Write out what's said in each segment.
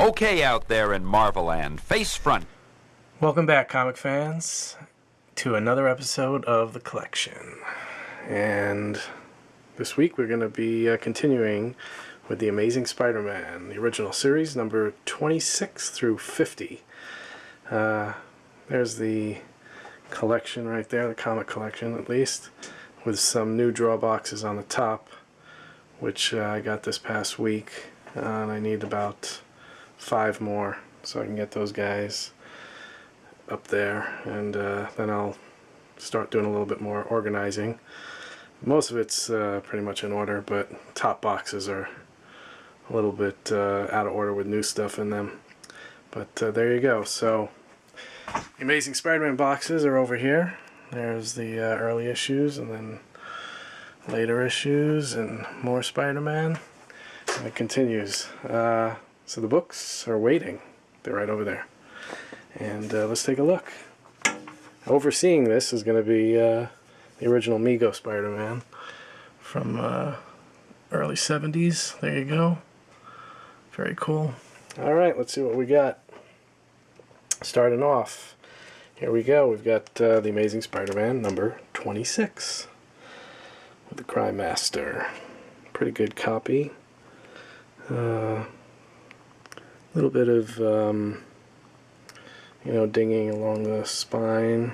Okay out there in Marvel-land, face front. Welcome back, comic fans, to another episode of The Collection. And this week we're going to be continuing with The Amazing Spider-Man, the original series, number 26 through 50. There's the collection right there, the comic collection at least, with some new draw boxes on the top, which I got this past week, and I need about 5 more so I can get those guys up there, and then I'll start doing a little bit more organizing. Most of it's pretty much in order, but top boxes are a little bit out of order with new stuff in them. But there you go. So the Amazing Spider-Man boxes are over here. There's the early issues, and then later issues, and more Spider-Man. And it continues. So the books are waiting. They're right over there. And let's take a look. Overseeing this is going to be the original Mego Spider-Man from early 70s. There you go. Very cool. Alright, let's see what we got. Starting off, here we go. We've got the Amazing Spider-Man number 26 with the Crime Master. Pretty good copy. Little bit of, dinging along the spine.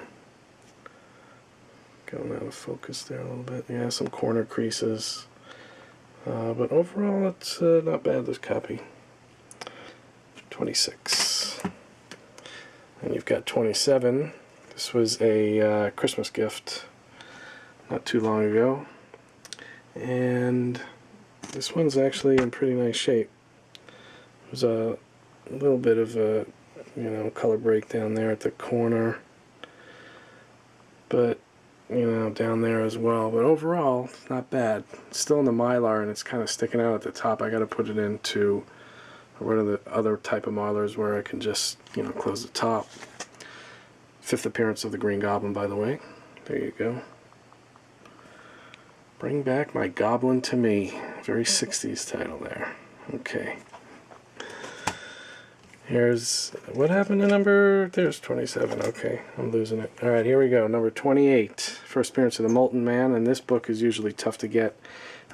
Going out of focus there a little bit. Yeah, some corner creases. But overall, it's not bad, this copy. 26. And you've got 27. This was a Christmas gift not too long ago. And this one's actually in pretty nice shape. There's a little bit of a, color breakdown there at the corner. But, down there as well. But overall, it's not bad. It's still in the Mylar, and it's kind of sticking out at the top. I got to put it into one of the other type of Mylars where I can just, close the top. 5th appearance of the Green Goblin, by the way. There you go. Bring back my Goblin to me. Very 60s title there. Okay. Here's, what happened to number, there's 27, okay, I'm losing it. Alright, here we go, number 28, first appearance of the Molten Man, and this book is usually tough to get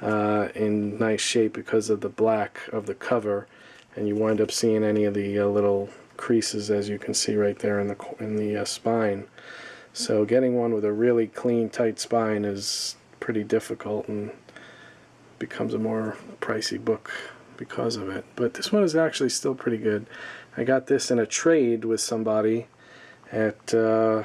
in nice shape because of the black of the cover, and you wind up seeing any of the little creases, as you can see right there in the spine. So getting one with a really clean, tight spine is pretty difficult, and becomes a more pricey book because of it. But this one is actually still pretty good. I got this in a trade with somebody at a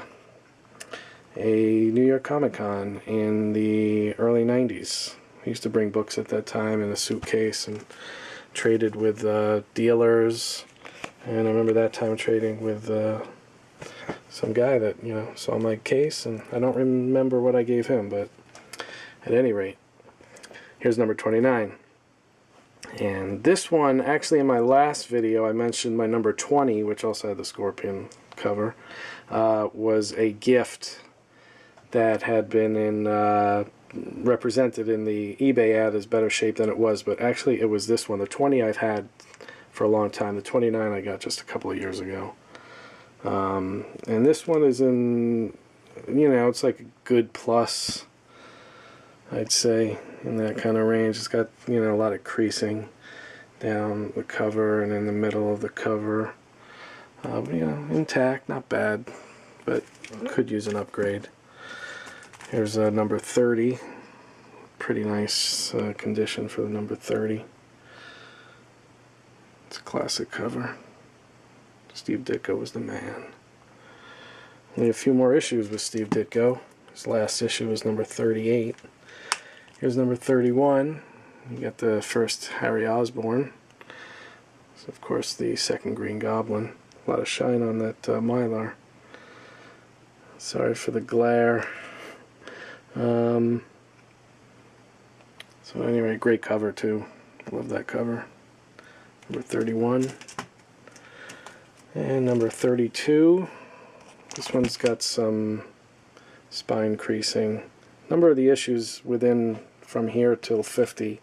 New York Comic Con in the early 90s. I used to bring books at that time in a suitcase and traded with dealers. And I remember that time trading with some guy that, saw my case, and I don't remember what I gave him, but at any rate, here's number 29. And this one, actually in my last video I mentioned my number 20, which also had the Scorpion cover, was a gift that had been represented in the eBay ad as better shape than it was, but actually it was this one. The 20 I've had for a long time. The 29 I got just a couple of years ago. And this one is in, it's like a good plus, I'd say, in that kind of range. It's got, a lot of creasing down the cover and in the middle of the cover. Intact, not bad, but could use an upgrade. Here's number 30. Pretty nice condition for the number 30. It's a classic cover. Steve Ditko was the man. Only a few more issues with Steve Ditko. His last issue was number 38. Here's number 31. You got the first Harry Osborn. So of course the second Green Goblin. A lot of shine on that Mylar. Sorry for the glare. So anyway, great cover too. Love that cover. Number 31. And number 32. This one's got some spine creasing. Number of the issues within from here till 50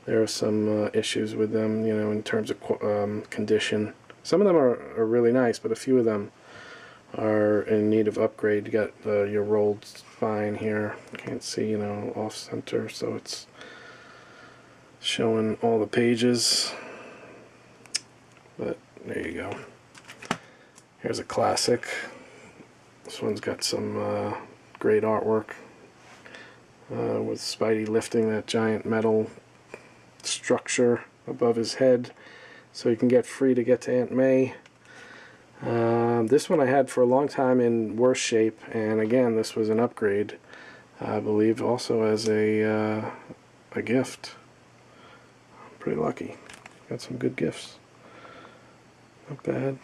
there are some issues with them, you know, in terms of condition. Some of them are really nice, but a few of them are in need of upgrade. You got your rolled spine here. Can't see, you know, off center, so it's showing all the pages. But there you go. Here's a classic. This one's got some great artwork with Spidey lifting that giant metal structure above his head so he can get free to get to Aunt May. This one I had for a long time in worse shape, and again, this was an upgrade, I believe, also as a gift. I'm pretty lucky. Got some good gifts. Not bad.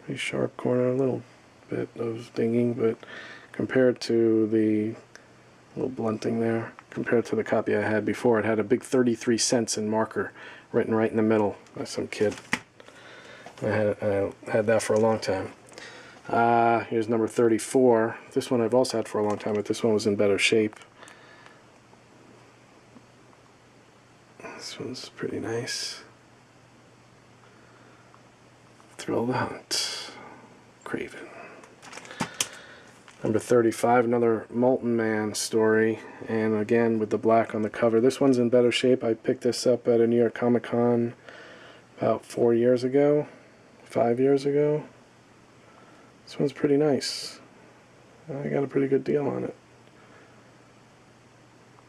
Pretty sharp corner, a little bit of dinging, but compared to the little blunting there, compared to the copy I had before, it had a big 33 cents in marker written right in the middle by some kid. I had that for a long time. Here's number 34. This one I've also had for a long time, but this one was in better shape. This one's pretty nice. Thrill the Hunt. Craven. Number 35, another Molten Man story, and again with the black on the cover. This one's in better shape. I picked this up at a New York Comic Con about 4 years ago. 5 years ago. This one's pretty nice. I got a pretty good deal on it.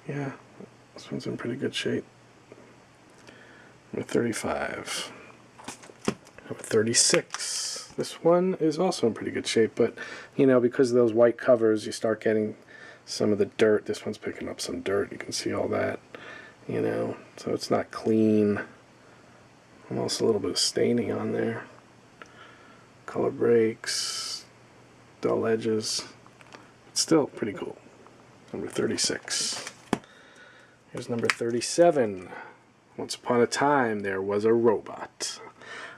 Yeah, this one's in pretty good shape. Number 35. Number 36. This one is also in pretty good shape, but you know, because of those white covers, you start getting some of the dirt. This one's picking up some dirt. You can see all that, you know, so it's not clean. Almost a little bit of staining on there. Color breaks, dull edges. It's still pretty cool. Number 36. Here's number 37. Once upon a time, there was a robot.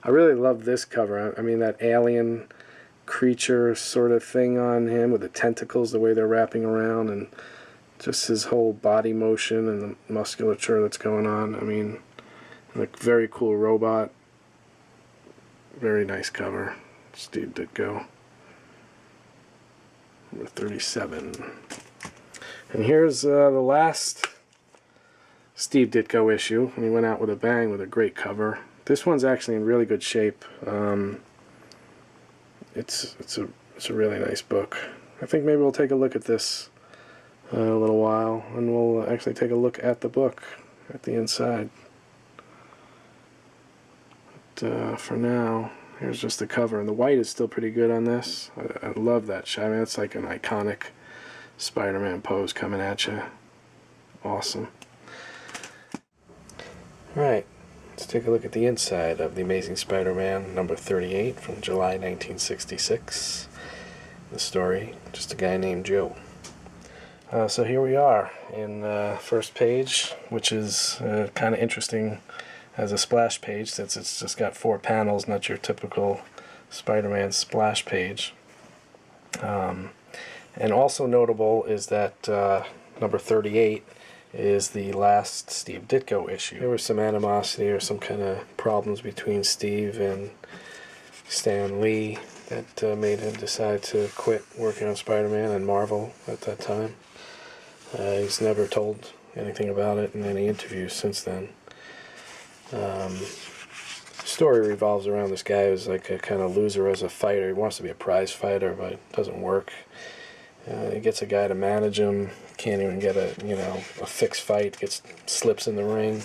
I really love this cover. I mean, that alien creature sort of thing on him with the tentacles, the way they're wrapping around, and just his whole body motion and the musculature that's going on. I mean, a very cool robot. Very nice cover. Steve Ditko. Number 37. And here's the last Steve Ditko issue. And he went out with a bang with a great cover. This one's actually in really good shape. It's a really nice book. I think maybe we'll take a look at this a little while, and we'll actually take a look at the book at the inside. But for now, here's just the cover, and the white is still pretty good on this. I love that shot. I mean, it's like an iconic Spider-Man pose coming at you. Awesome. Alright, let's take a look at the inside of The Amazing Spider-Man number 38 from July 1966. The story, just a guy named Joe. So here we are in first page, which is kind of interesting as a splash page, since it's just got 4 panels, not your typical Spider-Man splash page. And also notable is that number 38 is the last Steve Ditko issue. There was some animosity or some kind of problems between Steve and Stan Lee that made him decide to quit working on Spider-Man and Marvel at that time. He's never told anything about it in any interviews since then. The story revolves around this guy who's like a kind of loser as a fighter. He wants to be a prize fighter, but it doesn't work. He gets a guy to manage him. Can't even get a fixed fight. Slips in the ring,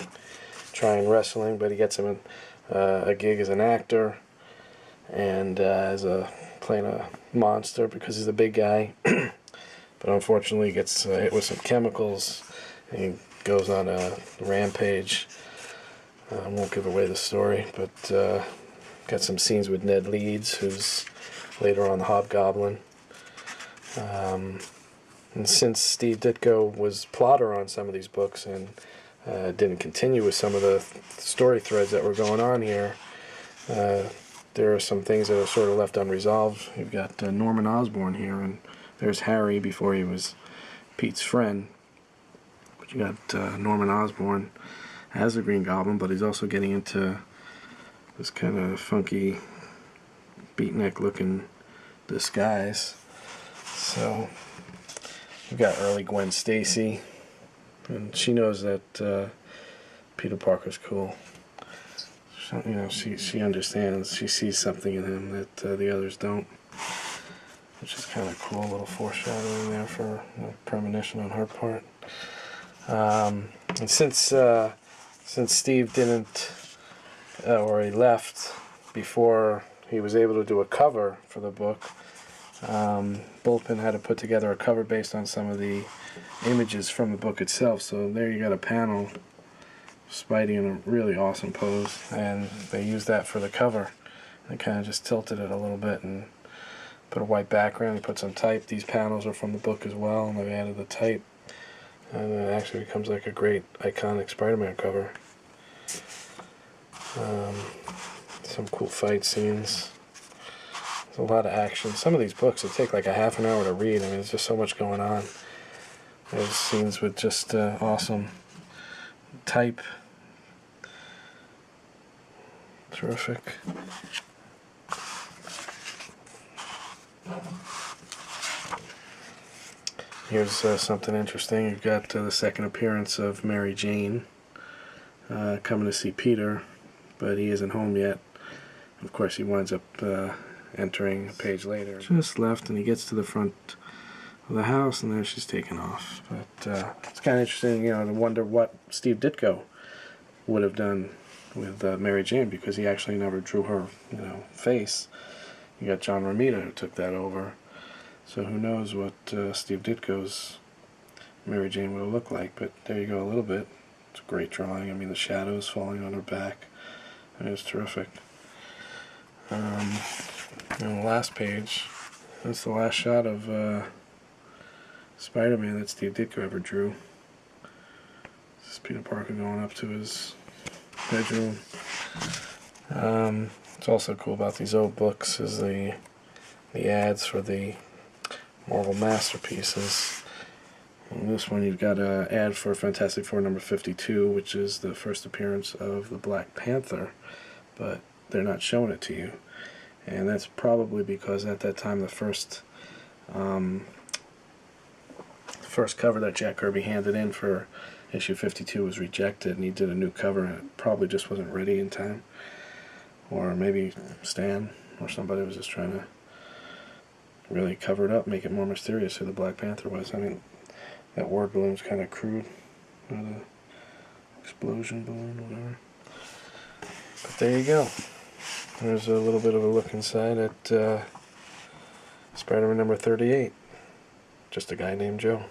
trying wrestling, but he gets him a gig as an actor and playing a monster because he's a big guy. But unfortunately, he gets hit with some chemicals and he goes on a rampage. I won't give away the story, but got some scenes with Ned Leeds, who's later on the Hobgoblin. And since Steve Ditko was plotter on some of these books and didn't continue with some of the story threads that were going on here, there are some things that are sort of left unresolved. You've got Norman Osborn here, and there's Harry before he was Pete's friend, You got Norman Osborn as the Green Goblin, but he's also getting into this kind of funky beatnik looking disguise. So we've got early Gwen Stacy, and she knows that Peter Parker's cool. So, you know, she understands. She sees something in him that the others don't, which is kind of cool. A little foreshadowing there for premonition on her part. And since Steve didn't, or he left before he was able to do a cover for the book, Bullpen had to put together a cover based on some of the images from the book itself. So there you got a panel of Spidey in a really awesome pose, and they used that for the cover. They kind of just tilted it a little bit and put a white background. They put some type. These panels are from the book as well, and they've added the type. And it actually becomes like a great iconic Spider-Man cover. Some cool fight scenes. There's a lot of action. Some of these books, it take like a half an hour to read. I mean, there's just so much going on. There's scenes with just awesome type. Terrific. Here's something interesting. You've got the second appearance of Mary Jane coming to see Peter, but he isn't home yet. Of course, he winds up entering a page later. Just left, and he gets to the front of the house, and there she's taken off. But it's kind of interesting, you know, to wonder what Steve Ditko would have done with Mary Jane, because he actually never drew her, you know, face. You got John Romita who took that over. So who knows what Steve Ditko's Mary Jane would have looked like. But there you go, a little bit. It's a great drawing. I mean, the shadows falling on her back. I mean, it's terrific. And the last page, that's the last shot of Spider-Man that Steve Ditko ever drew. This is Peter Parker going up to his bedroom. What's also cool about these old books is the ads for the Marvel Masterpieces. In this one, you've got an ad for Fantastic Four number 52, which is the first appearance of the Black Panther, but they're not showing it to you. And that's probably because at that time the first cover that Jack Kirby handed in for issue 52 was rejected, and he did a new cover, and it probably just wasn't ready in time. Or maybe Stan or somebody was just trying to really cover it up, make it more mysterious who the Black Panther was. I mean, that word balloon's kind of crude, or the explosion balloon, whatever. But there you go. There's a little bit of a look inside at Spider-Man number 38. Just a guy named Joe.